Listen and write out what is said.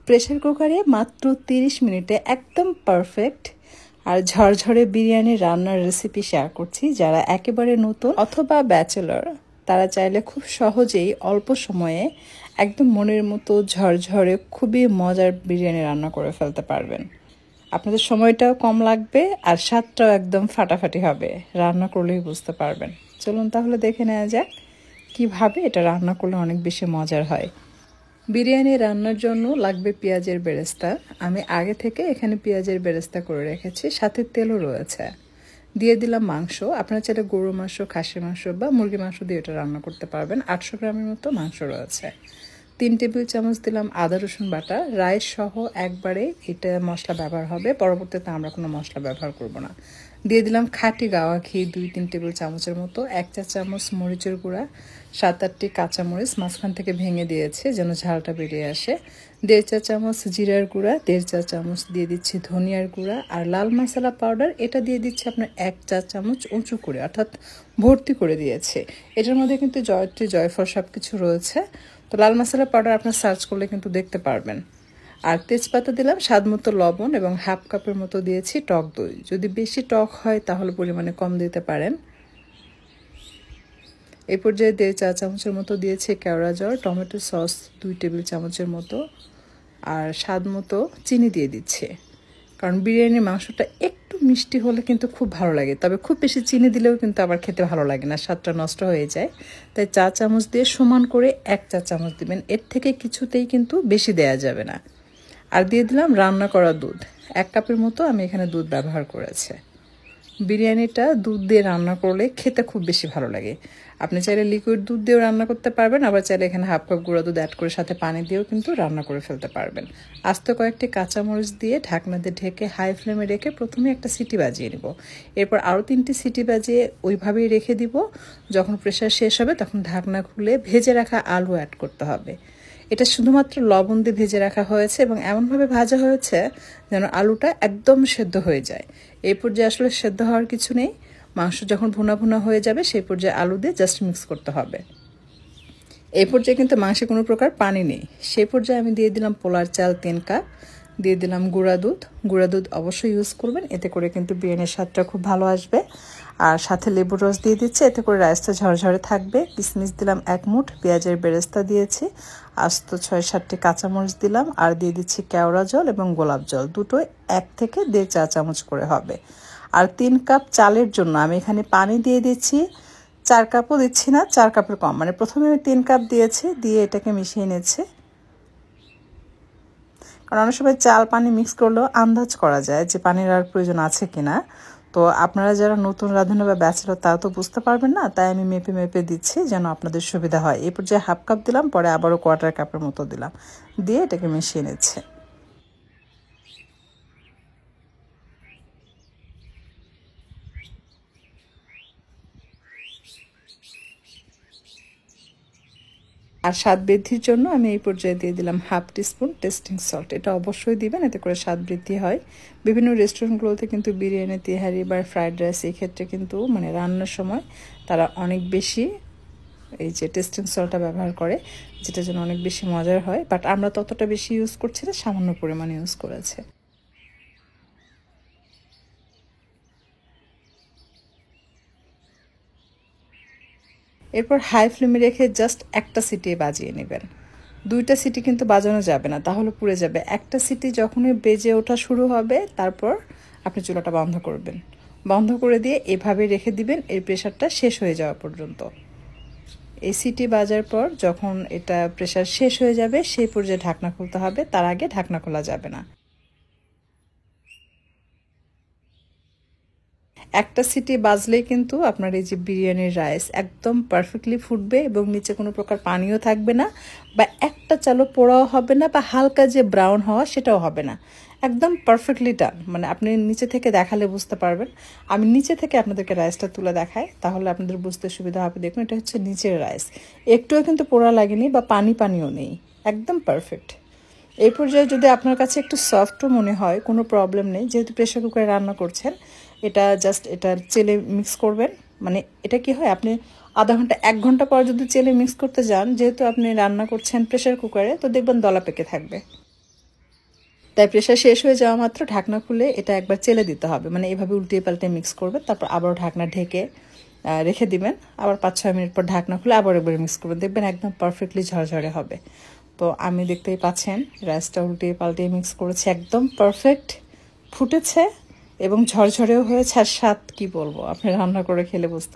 Pressure কুকারে মাত্র 30 মিনিটে একদম পারফেক্ট আর ঝরঝরে বিরিয়ানি রান্নার রেসিপি শেয়ার করছি। যারা একেবারে নতুন অথবা ব্যাচেলর তারা চাইলে খুব সহজেই অল্প সময়ে একদম মনের মতো ঝরঝরে খুবই মজার বিরিয়ানি রান্না করে ফেলতে পারবেন। আপনাদের সময়টাও কম লাগবে আর স্বাদটাও একদম ফাটাফাটি হবে। রান্না করলেই বুঝতে পারবেন। চলুন তাহলে দেখে নেওয়া যাক কিভাবে এটা রান্না করলে অনেক বেশি মজার হয়। বিরিয়ানি রান্নার জন্য লাগবে পেঁয়াজের বেরেস্তা। আমি আগে থেকে এখানে পেঁয়াজের বেরেস্তা করে রেখেছি, সাথে তেলও রয়েছে। দিয়ে দিলাম মাংস। আপনারা চাইলে গরু মাংস, খাসির মাংস বা মুরগি মাংস দিয়ে এটা রান্না করতে পারবেন। 800 গ্রামের মতো মাংস রয়েছে। 3 টেবিল চামচ দিলাম আদা রসুন বাটা। রাইস সহ একবারে এটা মশলা ব্যবহার হবে, পরবর্তীতে আমরা কোনো মশলা ব্যবহার করব না। দিয়ে দিলাম খাঁটি গাওয়া ঘি 2-3 টেবিল চামচের মতো। 1 চা চামচ মরিচের গুঁড়া, 7-8টি কাঁচামরিচ মাঝখান থেকে ভেঙে দিয়েছে যেন ঝালটা বেরিয়ে আসে। 1.5 চা চামচ জিরার গুঁড়া, 1.5 চা চামচ দিয়ে দিচ্ছি ধনিয়ার গুঁড়া, আর লাল মশলা পাউডার এটা দিয়ে দিচ্ছি আপনার 1 চা চামচ উঁচু করে, অর্থাৎ ভর্তি করে দিয়েছে। এটার মধ্যে কিন্তু জয়ত্রী, জয়ফল সব কিছু রয়েছে। তো লাল মশলা পাউডার আপনার সার্চ করলে কিন্তু দেখতে পারবেন। আর তেজপাতা দিলাম, স্বাদ মতো লবণ এবং হাফ কাপের মতো দিয়েছি টক দই। যদি বেশি টক হয় তাহলে পরিমাণে কম দিতে পারেন। এই পর্যায়ে 1.5 চা চামচের মতো দিয়েছি কেওড়া জল, টমেটো সস 2 টেবিল চামচের মতো, আর স্বাদ মতো চিনি দিয়ে দিচ্ছে। কারণ বিরিয়ানির মাংসটা একটু মিষ্টি হলে কিন্তু খুব ভালো লাগে, তবে খুব বেশি চিনি দিলেও কিন্তু আবার খেতে ভালো লাগে না, স্বাদটা নষ্ট হয়ে যায়। তাই চা চামচ দিয়ে সমান করে 1 চা চামচ দিবেন, এর থেকে কিছুতেই কিন্তু বেশি দেয়া যাবে না। আর দিয়ে দিলাম রান্না করা দুধ, 1 কাপের মতো আমি এখানে দুধ ব্যবহার করেছি। বিরিয়ানিটা দুধ দিয়ে রান্না করলে খেতে খুব বেশি ভালো লাগে। আপনি চাইলে লিকুইড দুধ দিয়েও রান্না করতে পারবেন, আবার চাইলে এখানে হাফ কাপ গুঁড়া দুধ অ্যাড করে সাথে পানি দিয়েও কিন্তু রান্না করে ফেলতে পারবেন। আস্তে কয়েকটি কাঁচামরিচ দিয়ে ঢাকনা দিয়ে ঢেকে হাই ফ্লেমে রেখে প্রথমে একটা সিটি বাজিয়ে নেব। এরপর আরও 3টি সিটি বাজিয়ে ওইভাবেই রেখে দিব। যখন প্রেশার শেষ হবে তখন ঢাকনা খুলে ভেজে রাখা আলু অ্যাড করতে হবে। এটা শুধুমাত্র লবণ দিয়ে ভেজে রাখা হয়েছে এবং এমনভাবে ভাজা হয়েছে যেন আলুটা একদম সেদ্ধ হয়ে যায়। এই পর্যায়ে আসলে সেদ্ধ হওয়ার কিছু নেই। মাংস যখন ভুনা ভুনা হয়ে যাবে সেই পর্যায়ে আলু দিয়ে জাস্ট মিক্স করতে হবে। এই পর্যায়ে কিন্তু মাংসে কোনো প্রকার পানি নেই। সেই পর্যায়ে আমি দিয়ে দিলাম পোলার চাল 3 কাপ, দিয়ে দিলাম গুঁড়া দুধ। গুঁড়া দুধ অবশ্যই ইউজ করবেন, এতে করে কিন্তু বিরিয়ানির স্বাদটা খুব ভালো আসবে। আর সাথে লেবুর রস দিয়ে দিচ্ছি, এতে করে রাইসটা ঝরঝরে থাকবে। কিশমিশ দিলাম 1 মুঠ, পেঁয়াজের বেরেস্তা দিয়েছি, আস্ত 6-7টি কাঁচামরিচ দিলাম, আর দিয়ে দিচ্ছি কেওড়া জল এবং গোলাপ জল, দুটোই 1 থেকে 1.5 চা চামচ করে হবে। আর 3 কাপ চালের জন্য আমি এখানে পানি দিয়ে দিচ্ছি 4 কাপও দিচ্ছি না, 4 কাপের কম, মানে প্রথমে আমি 3 কাপ দিয়েছি, দিয়ে এটাকে মিশিয়ে নিচ্ছি। কারণ অনেক সময় চাল পানি মিক্স করলেও আন্দাজ করা যায় যে পানির আর প্রয়োজন আছে কিনা। তো আপনারা যারা নতুন রাঁধুনি বা ব্যাচেলর তারা তো বুঝতে পারবেন না, তাই আমি মেপে মেপে দিচ্ছি যেন আপনাদের সুবিধা হয়। এই পর্যায়ে হাফ কাপ দিলাম, পরে আবারও 1/4 কাপের মতো দিলাম, দিয়ে এটাকে মিশিয়ে নিচ্ছে। আর স্বাদ বৃদ্ধির জন্য আমি এই পর্যায়ে দিয়ে দিলাম হাফ টিস্পুন টেস্টিং সল্ট। এটা অবশ্যই দিবেন, এতে করে স্বাদ বৃদ্ধি হয়। বিভিন্ন রেস্টুরেন্টগুলোতে কিন্তু বিরিয়ানি, তেহারি বা ফ্রাইড রাইস এই ক্ষেত্রে কিন্তু মানে রান্নার সময় তারা অনেক বেশি এই যে টেস্টিং সল্টটা ব্যবহার করে, যেটা যেন অনেক বেশি মজার হয়। বাট আমরা ততটা বেশি ইউজ করছি না, সামান্য পরিমাণে ইউজ করেছে। এরপর হাই ফ্লেমে রেখে জাস্ট একটা সিটি বাজিয়ে নেবেন। 2টা সিটি কিন্তু বাজানো যাবে না, তাহলে পুড়ে যাবে। একটা সিটি যখনই বেজে ওঠা শুরু হবে তারপর আপনি চুলাটা বন্ধ করবেন। বন্ধ করে দিয়ে এভাবে রেখে দিবেন এর প্রেশারটা শেষ হয়ে যাওয়া পর্যন্ত। এই সিটি বাজার পর যখন এটা প্রেশার শেষ হয়ে যাবে সেই পর্যায়ে ঢাকনা খুলতে হবে, তার আগে ঢাকনা খোলা যাবে না। একটা সিটি বাজলেই কিন্তু আপনার এই যে বিরিয়ানির রাইস একদম পারফেক্টলি ফুটবে এবং নিচে কোনো প্রকার পানিও থাকবে না, বা একটা চালও পোড়াও হবে না, বা হালকা যে ব্রাউন হওয়া সেটাও হবে না। একদম পারফেক্টলি ডান, মানে আপনি নিচে থেকে দেখালে বুঝতে পারবেন। আমি নিচে থেকে আপনাদেরকে রাইসটা তুলে দেখাই, তাহলে আপনাদের বুঝতে সুবিধা হবে। দেখুন, এটা হচ্ছে নিচের রাইস, একটুও কিন্তু পোড়া লাগেনি বা পানিও নেই, একদম পারফেক্ট। এই পর্যায়ে যদি আপনার কাছে একটু সফটও মনে হয় কোনো প্রবলেম নেই, যেহেতু প্রেশার কুকারে রান্না করছেন। এটা জাস্ট এটা চেলে মিক্স করবেন। মানে এটা কি হয়, আপনি আধা ঘন্টা 1 ঘন্টা পর যদি চেলে মিক্স করতে যান, যেহেতু আপনি রান্না করছেন প্রেশার কুকারে, তো দেখবেন দলা পেকে থাকবে। তাই প্রেশার শেষ হয়ে যাওয়া মাত্র ঢাকনা খুলে এটা একবার চেলে দিতে হবে, মানে এভাবে উল্টিয়ে পাল্টে মিক্স করবে, তারপর আবারও ঢাকনা ঢেকে রেখে দিবেন। আবার 5-6 মিনিট পর ঢাকনা খুলে আবার একবার মিক্স করবেন, দেখবেন একদম পারফেক্টলি ঝরঝরে হবে। তো আমি দেখতেই পাচ্ছেন রাইসটা উল্টিয়ে পাল্টিয়ে মিক্স করেছি, একদম পারফেক্ট ফুটেছে এবং ঝরঝরেও হয়েছে। আর স্বাদ কি বলবো, আপনি রান্না করে খেলে বুঝতে